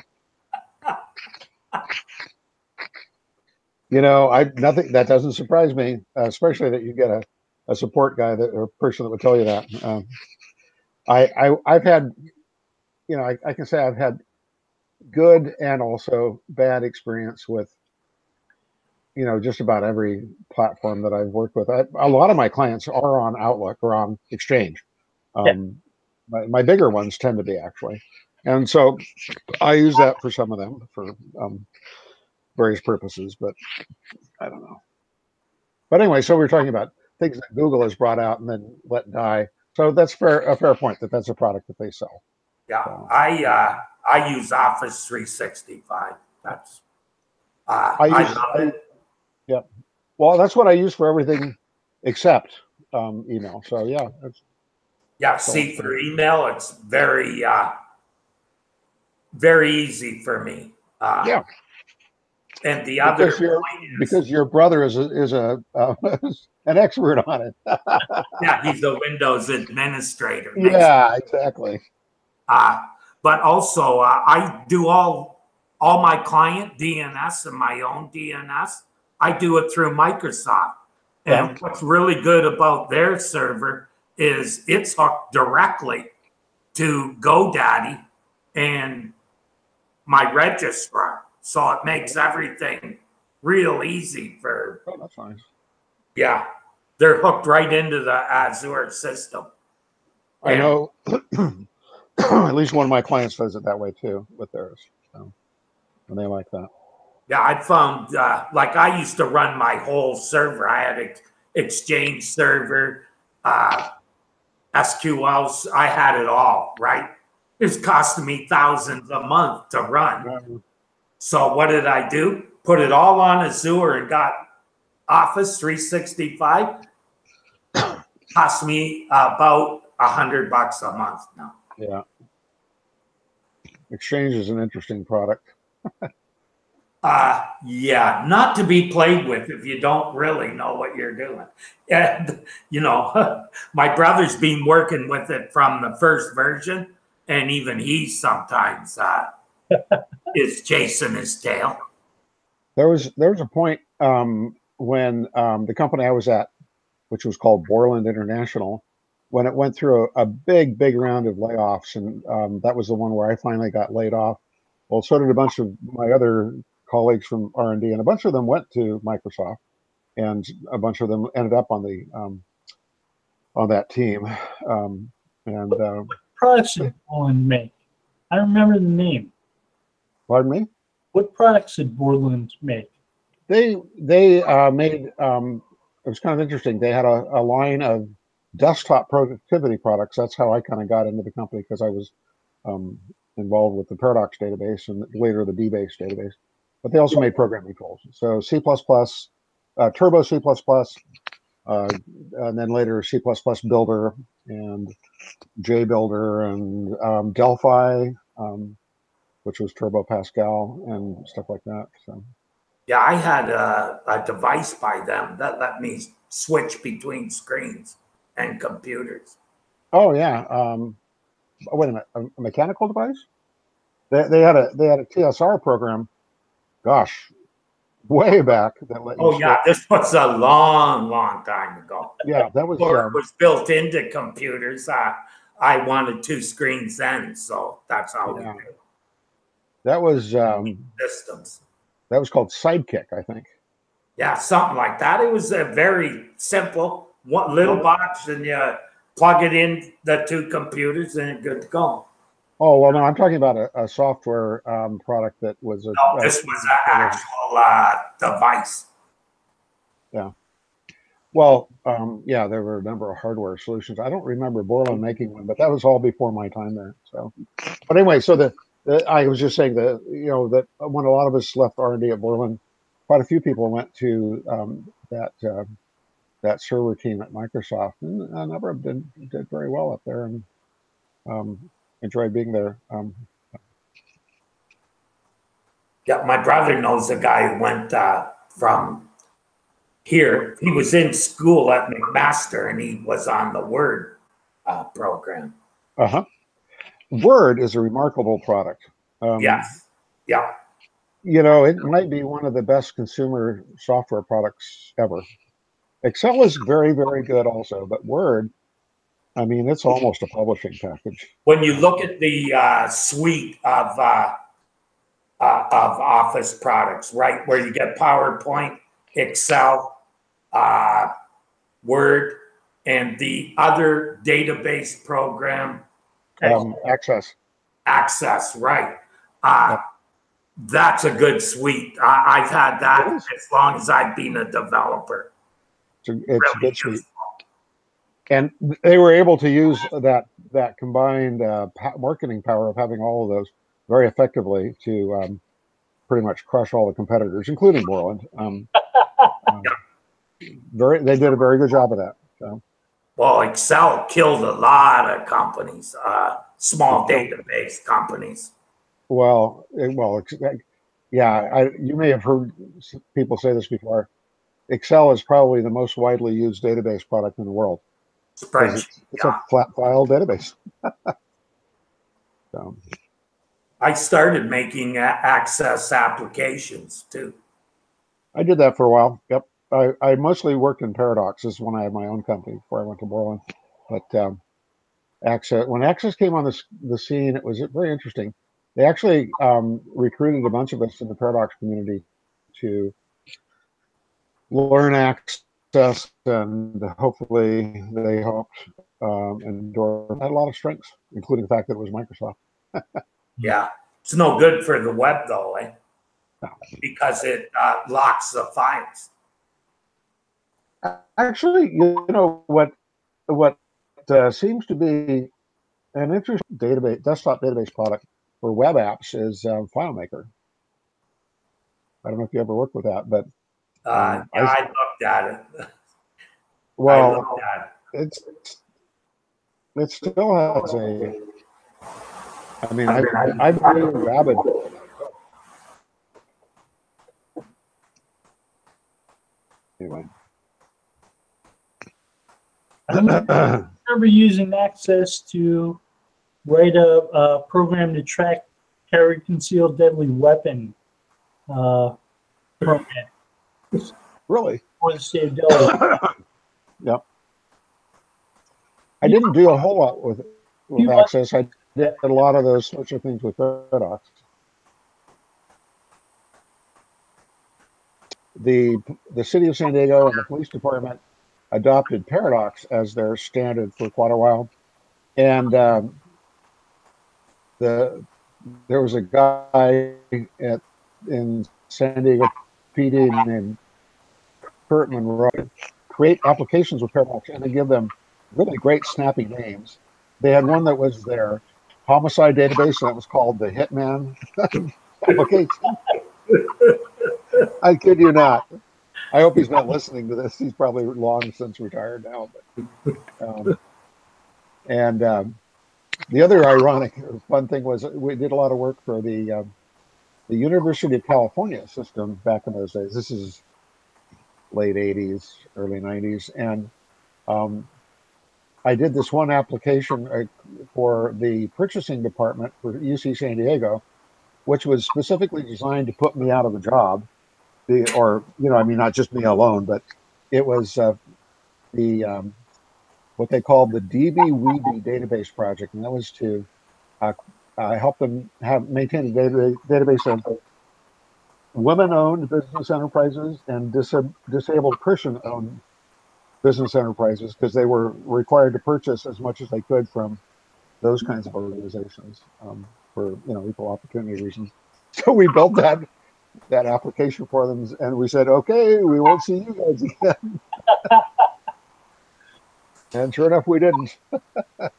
[SPEAKER 3] You know, nothing that doesn't surprise me, especially that you get a support guy or a person that would tell you that. I've had, you know, I can say I've had good and also bad experience with, you know, just about every platform that I've worked with. A lot of my clients are on Outlook or on Exchange. My bigger ones tend to be, actually, and so I use that for some of them for various purposes. But I don't know. But anyway, so we're talking about things that Google has brought out and then let die. So that's a fair point that that's a product that they sell.
[SPEAKER 2] Yeah,
[SPEAKER 3] So,
[SPEAKER 2] I use Office 365. That's I love it.
[SPEAKER 3] Yeah. Well, that's what I use for everything except email. So yeah,
[SPEAKER 2] Yeah, see, for email, it's very very easy for me.
[SPEAKER 3] Yeah.
[SPEAKER 2] And the other
[SPEAKER 3] because your brother is a an expert on it.
[SPEAKER 2] yeah, he's a Windows administrator.
[SPEAKER 3] Yeah, exactly.
[SPEAKER 2] But also, I do all my client DNS and my own DNS. I do it through Microsoft. And what's really good about their server is it's hooked directly to GoDaddy and my registrar. So it makes everything real easy for.
[SPEAKER 3] Oh, that's nice.
[SPEAKER 2] Yeah, they're hooked right into the Azure system.
[SPEAKER 3] I know at least one of my clients does it that way too with theirs. So, and they like that.
[SPEAKER 2] Yeah, I found like I used to run my whole server. I had an Exchange server, SQLs. I had it all, right? It was costing me thousands a month to run. So what did I do? Put it all on Azure and got Office 365. Cost me about $100 a month now.
[SPEAKER 3] Yeah. Exchange is an interesting product.
[SPEAKER 2] Yeah, not to be played with if you don't really know what you're doing. And, you know, my brother's been working with it from the first version, and even he sometimes is chasing his tail.
[SPEAKER 3] There was a point when the company I was at, which was called Borland International, when it went through a big round of layoffs, and that was the one where I finally got laid off. Well, so did a bunch of my other colleagues from R&D, and a bunch of them went to Microsoft, and a bunch of them ended up on the on that team.
[SPEAKER 1] What products did Borland make? I don't remember the name.
[SPEAKER 3] Pardon me?
[SPEAKER 1] What products did Borland make?
[SPEAKER 3] They made it was kind of interesting. They had a line of desktop productivity products. That's how I kind of got into the company, because I was involved with the Paradox database and later the DBase database. But they also made programming tools. So C++, Turbo C++, and then later C++ Builder and JBuilder and Delphi, which was Turbo Pascal and stuff like that. So.
[SPEAKER 2] Yeah, I had a device by them that let me switch between screens and computers.
[SPEAKER 3] Oh yeah. Wait a minute, a mechanical device? They had a TSR program. Gosh, way back that let you.
[SPEAKER 2] Oh yeah, this was a long time ago.
[SPEAKER 3] Yeah, that was.
[SPEAKER 2] Or it was built into computers. I wanted two screens then, so that's how we did it.
[SPEAKER 3] That was
[SPEAKER 2] systems.
[SPEAKER 3] That was called Sidekick, I think.
[SPEAKER 2] Yeah, something like that. It was a very simple one little box, and you plug it in the two computers, and it's good to go.
[SPEAKER 3] Oh well, no, I'm talking about a software product that was a.
[SPEAKER 2] No, this was an actual device.
[SPEAKER 3] Yeah. Well, yeah, there were a number of hardware solutions. I don't remember Borland making one, but that was all before my time there. So, but anyway, so I was just saying that, you know, that when a lot of us left R&D at Borland, quite a few people went to that server team at Microsoft, and a number of them did very well up there, and enjoyed being there.
[SPEAKER 2] Yeah, my brother knows a guy who went from here. He was in school at McMaster, and he was on the Word program.
[SPEAKER 3] Uh-huh. Word is a remarkable product.
[SPEAKER 2] Yes. Yeah.
[SPEAKER 3] You know, it might be one of the best consumer software products ever. Excel is very, very good also, but Word, I mean, it's almost a publishing package.
[SPEAKER 2] When you look at the suite of Office products, right, where you get PowerPoint, Excel, Word, and the other database program,
[SPEAKER 3] Access.
[SPEAKER 2] Access, right? That's a good suite. I've had that as long as I've been a developer.
[SPEAKER 3] It's a good suite. And they were able to use that combined marketing power of having all of those very effectively to pretty much crush all the competitors, including Borland. They did a very good job of that. So.
[SPEAKER 2] Well, Excel killed a lot of companies, small database companies.
[SPEAKER 3] Well, yeah. You may have heard people say this before. Excel is probably the most widely used database product in the world. It's a flat file database. So.
[SPEAKER 2] I started making Access applications too.
[SPEAKER 3] I did that for a while. Yep. I mostly worked in Paradoxes when I had my own company before I went to Borland. But when Access came on the scene, it was very interesting. They actually recruited a bunch of us in the Paradox community to learn Access, and hopefully they helped endorse. Had a lot of strengths, including the fact that it was Microsoft.
[SPEAKER 2] Yeah, it's no good for the web though, eh?
[SPEAKER 3] No.
[SPEAKER 2] Because it locks the files.
[SPEAKER 3] Actually, you know what seems to be an interesting desktop database product for web apps is FileMaker. I don't know if you ever worked with that, but
[SPEAKER 2] I looked at it.
[SPEAKER 3] Well, it still has a. I mean, I've been rabid. Anyway.
[SPEAKER 1] I remember using Access to write a program to track carry concealed deadly weapon program.
[SPEAKER 3] Really?
[SPEAKER 1] For the state of Delaware.
[SPEAKER 3] Yep. I didn't do a whole lot with Access. I did a lot of those sorts of things with Paradox. The city of San Diego and the police department adopted Paradox as their standard for quite a while, and there was a guy in San Diego PD named Kurt Monroe create applications with Paradox, and they give them really great snappy names. They had one that was their homicide database, and that was called the Hitman application. I kid you not. I hope he's not listening to this. He's probably long since retired now. But, the other ironic or fun thing was we did a lot of work for the University of California system back in those days. This is late 80s, early 90s. And I did this one application for the purchasing department for UC San Diego, which was specifically designed to put me out of a job. Not just me alone, but it was what they called the DB-Weeby database project, and that was to help them maintain a database of women-owned business enterprises and disabled person-owned business enterprises, because they were required to purchase as much as they could from those kinds of organizations for equal opportunity reasons. So we built that application for them, and we said, okay, we won't see you guys again. And sure enough, we didn't.
[SPEAKER 1] So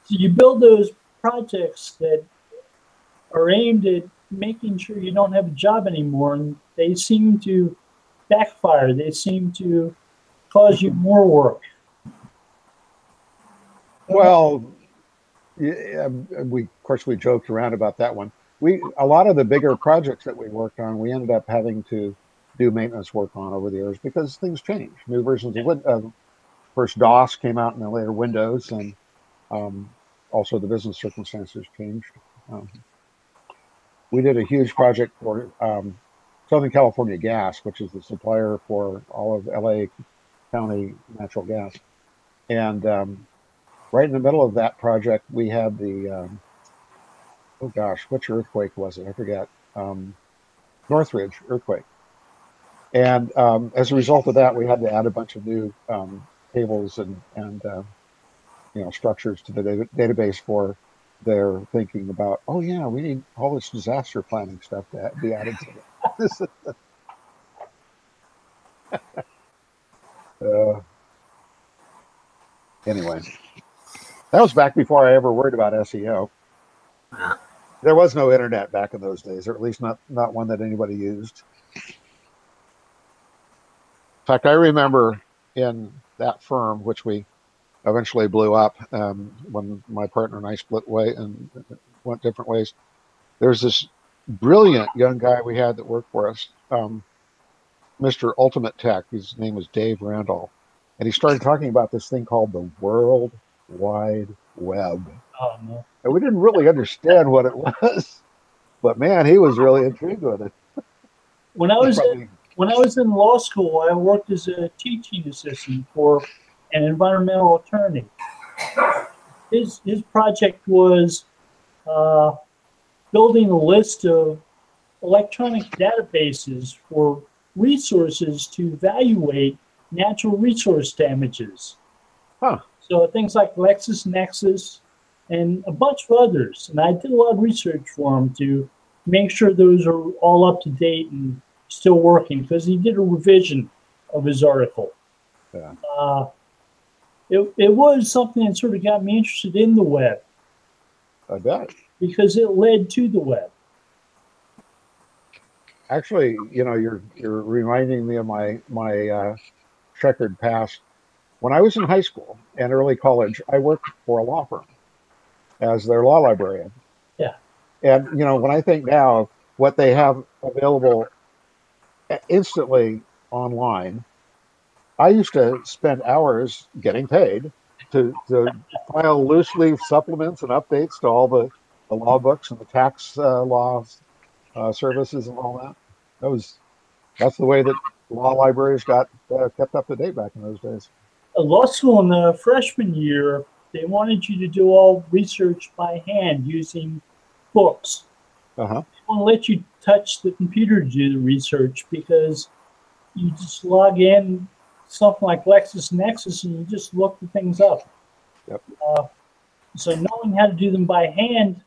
[SPEAKER 1] you build those projects that are aimed at making sure you don't have a job anymore, and they seem to backfire. They seem to cause you more work.
[SPEAKER 3] Well, yeah, of course we joked around about that one. A lot of the bigger projects that we worked on, we ended up having to do maintenance work on over the years because things change. New versions of First DOS came out and then later Windows, and also the business circumstances changed. We did a huge project for Southern California Gas, which is the supplier for all of LA County natural gas. And right in the middle of that project, we had the, oh gosh, which earthquake was it? I forget. Northridge earthquake. And as a result of that, we had to add a bunch of new tables and structures to the database for their thinking about, oh yeah, we need all this disaster planning stuff to be added to it. Anyway, that was back before I ever worried about SEO. There was no internet back in those days, or at least not one that anybody used. In fact, I remember in that firm, which we eventually blew up when my partner and I split way and went different ways. There's this brilliant young guy we had that worked for us, Mr. Ultimate Tech. His name was Dave Randall. And he started talking about this thing called the World Wide Web.
[SPEAKER 1] Oh, no.
[SPEAKER 3] And we didn't really understand what it was, but man, he was really intrigued with it.
[SPEAKER 1] When I was in law school, I worked as a teaching assistant for an environmental attorney. His project was building a list of electronic databases for resources to evaluate natural resource damages.
[SPEAKER 3] Huh.
[SPEAKER 1] So things like LexisNexis and a bunch of others. And I did a lot of research for him to make sure those are all up to date and still working, because he did a revision of his article.
[SPEAKER 3] Yeah.
[SPEAKER 1] It was something that sort of got me interested in the web.
[SPEAKER 3] I bet.
[SPEAKER 1] Because it led to the web.
[SPEAKER 3] Actually, you're reminding me of my checkered past. When I was in high school and early college, I worked for a law firm as their law librarian.
[SPEAKER 1] Yeah.
[SPEAKER 3] And when I think now what they have available instantly online, I used to spend hours getting paid to file loose leaf supplements and updates to all the law books and the tax law services and all that. That's the way that law libraries got kept up to date back in those days.
[SPEAKER 1] Law school in the freshman year, they wanted you to do all research by hand using books.
[SPEAKER 3] Uh-huh.
[SPEAKER 1] They won't let you touch the computer to do the research, because you just log in something like LexisNexis and you just look the things up.
[SPEAKER 3] Yep.
[SPEAKER 1] So knowing how to do them by hand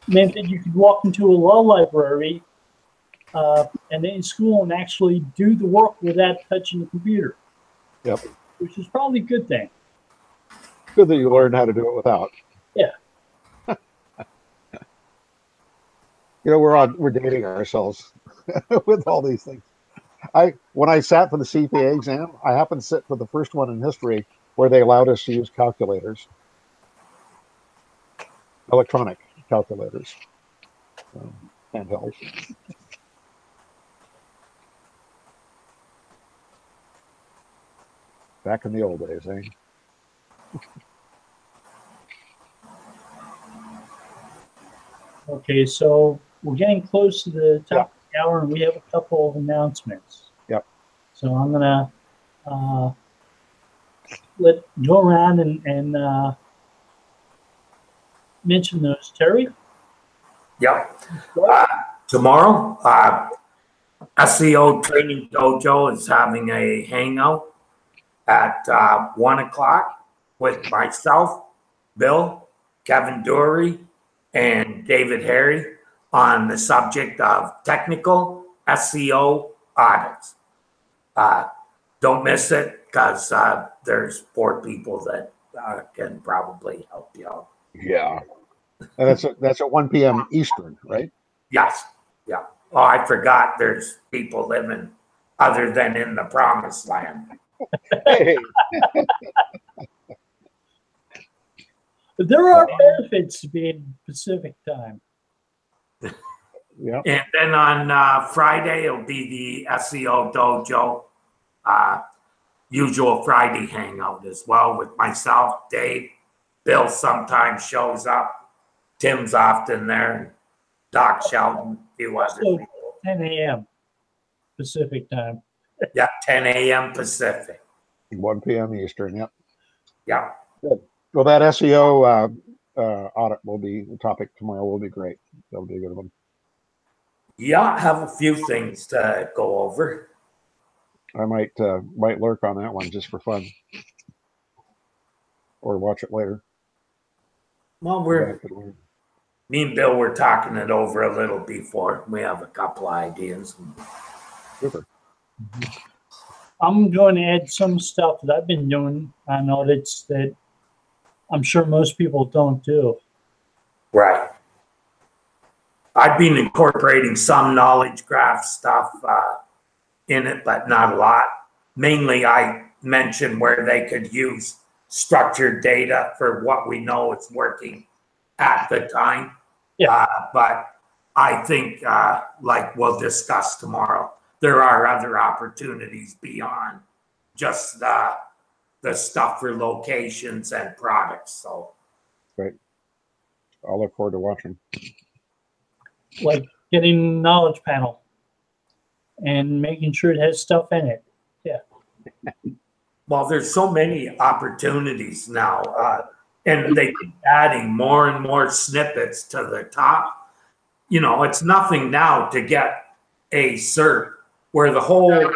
[SPEAKER 1] meant that you could walk into a law library and in school and actually do the work without touching the computer.
[SPEAKER 3] Yep.
[SPEAKER 1] Which is probably a good thing.
[SPEAKER 3] Good that you learned how to do it without.
[SPEAKER 1] Yeah.
[SPEAKER 3] We're dating ourselves with all these things. When I sat for the CPA exam, I happened to sit for the first one in history where they allowed us to use calculators, electronic calculators, handheld. Back in the old days, eh?
[SPEAKER 1] Okay, so we're getting close to the top of the hour, and we have a couple of announcements.
[SPEAKER 3] Yep.
[SPEAKER 1] So I'm gonna go around and mention those. Terry?
[SPEAKER 2] Yep. Tomorrow, SEO Training Dojo is having a hangout at 1 o'clock with myself, Bill, Kevin Dury, and David Harry on the subject of technical SEO audits. Don't miss it, because there's 4 people that can probably help you out.
[SPEAKER 3] Yeah. And that's at 1 p.m. Eastern, right?
[SPEAKER 2] Yes. Yeah. Oh, I forgot there's people living other than in the promised land.
[SPEAKER 3] Hey.
[SPEAKER 1] But there are benefits to being Pacific time.
[SPEAKER 3] Yeah.
[SPEAKER 2] And then on Friday, it'll be the SEO Dojo. usual Friday hangout as well with myself, Dave. Bill sometimes shows up. Tim's often there. And Doc Sheldon, he wasn't.
[SPEAKER 1] So 10 a.m. Pacific time.
[SPEAKER 2] Yeah, 10 a.m. Pacific.
[SPEAKER 3] 1 p.m. Eastern. Yep.
[SPEAKER 2] Yeah.
[SPEAKER 3] Good. Well, that SEO audit will be the topic tomorrow. Will be great. That'll be a good one.
[SPEAKER 2] Yeah, I have a few things to go over.
[SPEAKER 3] I might lurk on that one just for fun, or watch it later.
[SPEAKER 2] Well, me and Bill were talking it over a little before. We have a couple ideas.
[SPEAKER 3] Super.
[SPEAKER 1] I'm going to add some stuff that I've been doing on audits that I'm sure most people don't do.
[SPEAKER 2] Right. I've been incorporating some knowledge graph stuff in it, but not a lot. Mainly, I mentioned where they could use structured data for what we know is working at the time.
[SPEAKER 1] Yeah.
[SPEAKER 2] But I think, like we'll discuss tomorrow, there are other opportunities beyond just the stuff for locations and products. So,
[SPEAKER 3] Great. I'll look forward to watching.
[SPEAKER 1] Like getting a knowledge panel and making sure it has stuff in it. Yeah.
[SPEAKER 2] Well, there's so many opportunities now, and they keep adding more and more snippets to the top. You know, it's nothing now to get a cert where the whole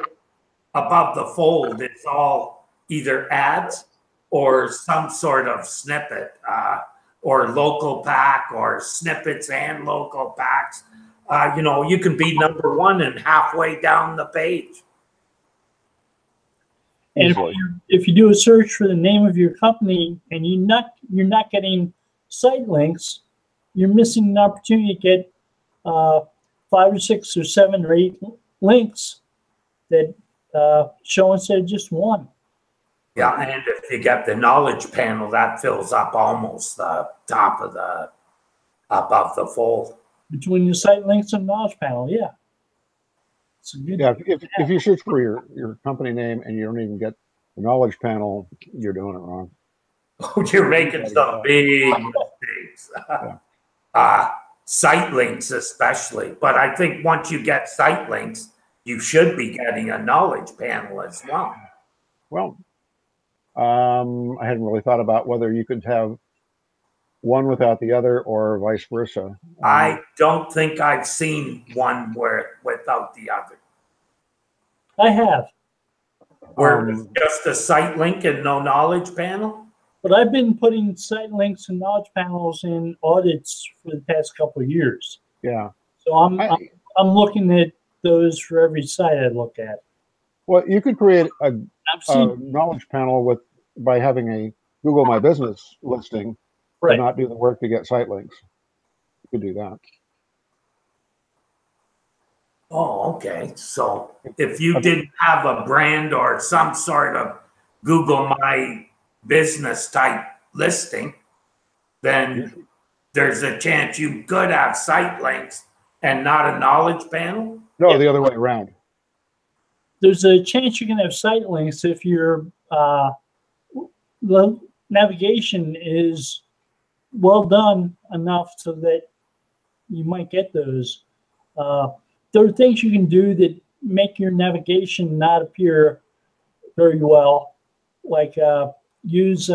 [SPEAKER 2] above the fold is all either ads or some sort of snippet, or local pack or snippets and local packs. You know, you can be number one and halfway down the page.
[SPEAKER 1] And if you do a search for the name of your company and you're not getting site links, you're missing an opportunity to get 5 or 6 or 7 or 8 links that show instead of just one.
[SPEAKER 2] Yeah, and if you get the knowledge panel, that fills up almost the top of the above the fold.
[SPEAKER 1] Between the site links and knowledge panel, yeah. It's a good,
[SPEAKER 3] Yeah, if you search for your company name and you don't even get the knowledge panel, you're doing it wrong.
[SPEAKER 2] Oh, you're making some big mistakes. Site links especially. But I think once you get site links, you should be getting a knowledge panel as well.
[SPEAKER 3] Well, I hadn't really thought about whether you could have one without the other or vice versa.
[SPEAKER 2] I don't think I've seen one where without the other.
[SPEAKER 1] I have.
[SPEAKER 2] Where it's just a site link and no knowledge panel?
[SPEAKER 1] But I've been putting site links and knowledge panels in audits for the past couple of years.
[SPEAKER 3] Yeah.
[SPEAKER 1] So I'm looking at those for every site I look at.
[SPEAKER 3] Well, you could create a knowledge panel by having a Google My Business listing,
[SPEAKER 1] right,
[SPEAKER 3] and not do the work to get site links. You could do that.
[SPEAKER 2] Oh, okay. So if you didn't have a brand or some sort of Google My Business type listing, then there's a chance you could have site links and not a knowledge panel?
[SPEAKER 3] No, the other way around.
[SPEAKER 1] There's a chance you can have site links if your the navigation is well done enough so that you might get those. There are things you can do that make your navigation not appear very well, like use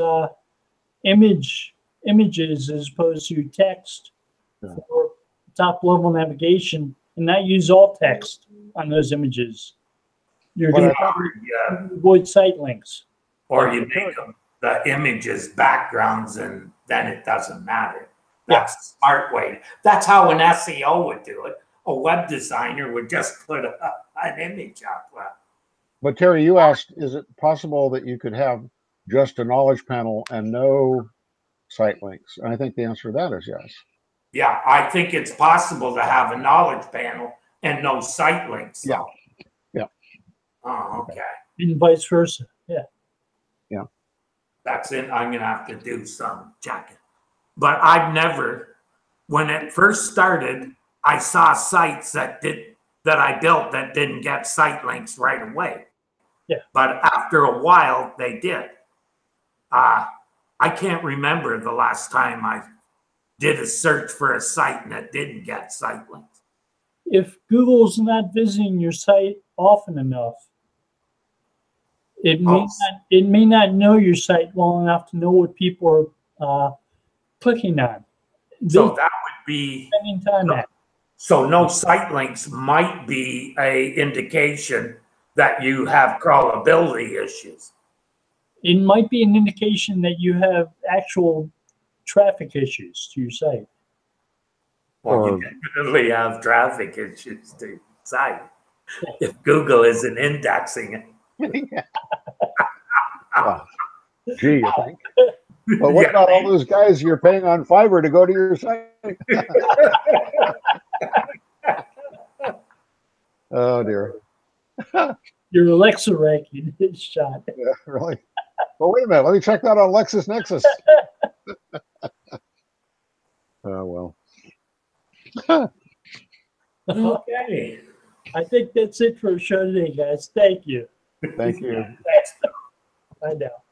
[SPEAKER 1] images as opposed to text for top level navigation, and not use alt text on those images. You're going to avoid site links.
[SPEAKER 2] Or you make the images backgrounds and then it doesn't matter. That's a smart way. That's how an SEO would do it. A web designer would just put an image up.
[SPEAKER 3] But Terry, you asked, is it possible that you could have just a knowledge panel and no site links? And I think the answer to that is yes.
[SPEAKER 2] Yeah, I think it's possible to have a knowledge panel and no site links.
[SPEAKER 3] Yeah. Yeah.
[SPEAKER 2] Oh, okay.
[SPEAKER 1] And vice versa. Yeah.
[SPEAKER 3] Yeah.
[SPEAKER 2] That's it. I'm going to have to do some checking. But I've never, when it first started, I saw sites that I built that didn't get site links right away.
[SPEAKER 1] Yeah.
[SPEAKER 2] But after a while, they did. I can't remember the last time I did a search for a site and it didn't get site links.
[SPEAKER 1] If Google's not visiting your site often enough, it may not know your site well enough to know what people are clicking on.
[SPEAKER 2] So that would be
[SPEAKER 1] spending time at.
[SPEAKER 2] So no site links might be a indication that you have crawlability issues.
[SPEAKER 1] It might be an indication that you have actual traffic issues to your site.
[SPEAKER 2] Well, you definitely have traffic issues to your site if Google isn't indexing it.
[SPEAKER 3] Well, gee, you think? But what about all those guys you're paying on Fiverr to go to your site? Oh dear.
[SPEAKER 1] Your Alexa ranking is shot.
[SPEAKER 3] Yeah, really. Well, wait a minute. Let me check that on LexisNexis. Oh well.
[SPEAKER 2] Okay.
[SPEAKER 1] I think that's it for the show today, guys. Thank you.
[SPEAKER 3] Thank you.
[SPEAKER 2] Thanks.
[SPEAKER 1] Bye now.